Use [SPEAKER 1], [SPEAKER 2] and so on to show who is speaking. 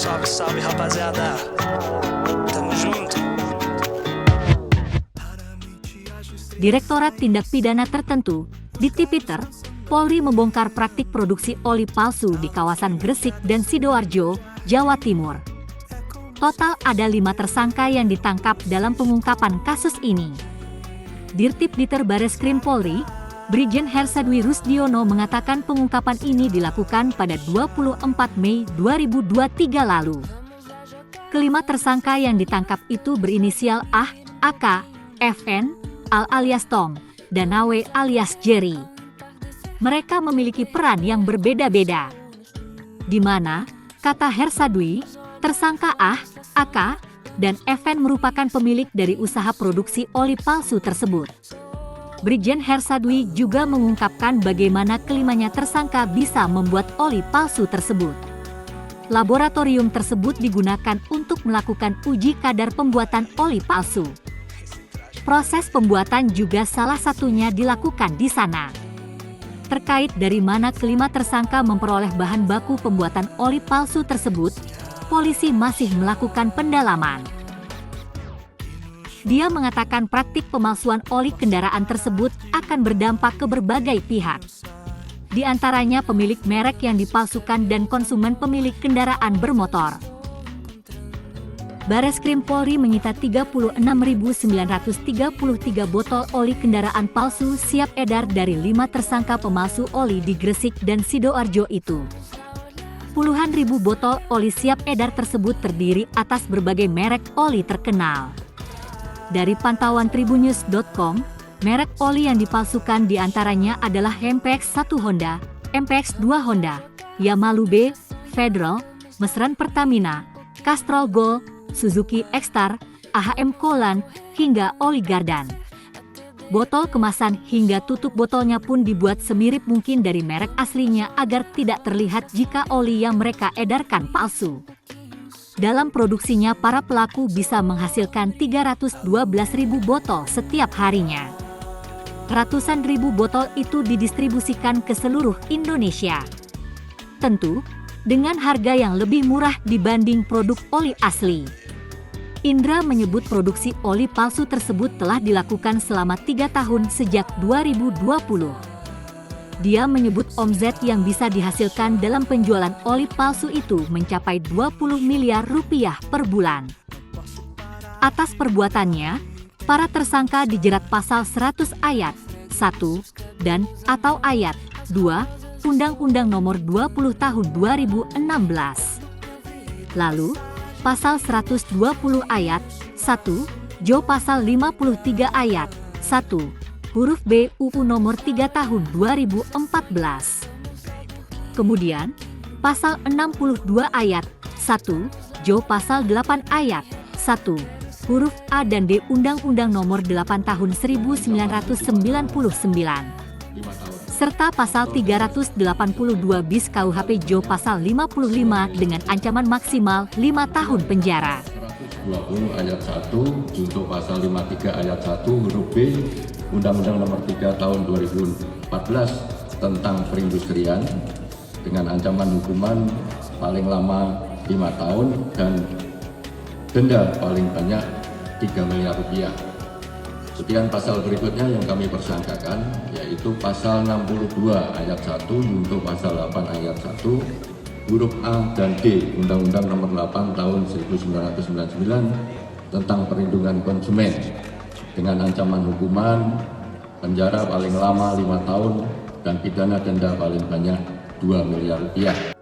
[SPEAKER 1] Salve, salve, rapaziada. Tamo junto.
[SPEAKER 2] Direktorat Tindak Pidana Tertentu, Ditipiter, Polri membongkar praktik produksi oli palsu di kawasan Gresik dan Sidoarjo, Jawa Timur. Total ada 5 tersangka yang ditangkap dalam pengungkapan kasus ini. Dirtipditer Bareskrim Polri, Brigjen Hersadwi Rusdiono mengatakan pengungkapan ini dilakukan pada 24 Mei 2023 lalu. Kelima tersangka yang ditangkap itu berinisial A, AK, FN, Al alias Tom, dan AW alias Jerry. Mereka memiliki peran yang berbeda-beda. Di mana, kata Hersadwi, tersangka A, AK, dan FN merupakan pemilik dari usaha produksi oli palsu tersebut. Brigjen Hersadwi juga mengungkapkan bagaimana kelimanya tersangka bisa membuat oli palsu tersebut. Laboratorium tersebut digunakan untuk melakukan uji kadar pembuatan oli palsu. Proses pembuatan juga salah satunya dilakukan di sana. Terkait dari mana kelima tersangka memperoleh bahan baku pembuatan oli palsu tersebut, polisi masih melakukan pendalaman. Dia mengatakan praktik pemalsuan oli kendaraan tersebut akan berdampak ke berbagai pihak. Di antaranya pemilik merek yang dipalsukan dan konsumen pemilik kendaraan bermotor. Bareskrim Polri menyita 36.933 botol oli kendaraan palsu siap edar dari 5 tersangka pemalsu oli di Gresik dan Sidoarjo itu. Puluhan ribu botol oli siap edar tersebut terdiri atas berbagai merek oli terkenal. Dari pantauan tribunnews.com, merek oli yang dipalsukan diantaranya adalah MPX 1 Honda, MPX 2 Honda, Yamalube, Federal, Mesran Pertamina, Castrol Gold, Suzuki X-Star, AHM Kolan, hingga oli Gardan. Botol kemasan hingga tutup botolnya pun dibuat semirip mungkin dari merek aslinya agar tidak terlihat jika oli yang mereka edarkan palsu. Dalam produksinya para pelaku bisa menghasilkan 312.000 botol setiap harinya. Ratusan ribu botol itu didistribusikan ke seluruh Indonesia. Tentu, dengan harga yang lebih murah dibanding produk oli asli. Indra menyebut produksi oli palsu tersebut telah dilakukan selama 3 tahun sejak 2020. Dia menyebut omzet yang bisa dihasilkan dalam penjualan oli palsu itu mencapai 20 miliar rupiah per bulan. Atas perbuatannya, para tersangka dijerat pasal 100 ayat 1 dan atau ayat 2 Undang-Undang Nomor 20 Tahun 2016. Lalu, pasal 120 ayat 1 Jo pasal 53 ayat 1 huruf B UU Nomor 3 Tahun 2014. Kemudian, pasal 62 ayat 1 Jo pasal 8 ayat 1 huruf A dan D Undang-Undang Nomor 8 Tahun 1999 serta pasal 382 bis KUHP Jo pasal 55 dengan ancaman maksimal 5 tahun penjara.
[SPEAKER 3] 20 ayat 1 junto pasal 53 ayat 1 huruf B Undang-Undang Nomor 3 Tahun 2014 tentang perindustrian dengan ancaman hukuman paling lama 5 tahun dan denda paling banyak 3 miliar rupiah. Sekian pasal berikutnya yang kami persangkakan, yaitu pasal 62 ayat 1 junto pasal 8 ayat 1 huruf A dan D Undang-Undang Nomor 8 Tahun 1999 tentang perlindungan konsumen dengan ancaman hukuman penjara paling lama 5 tahun dan pidana denda paling banyak 2 miliar rupiah.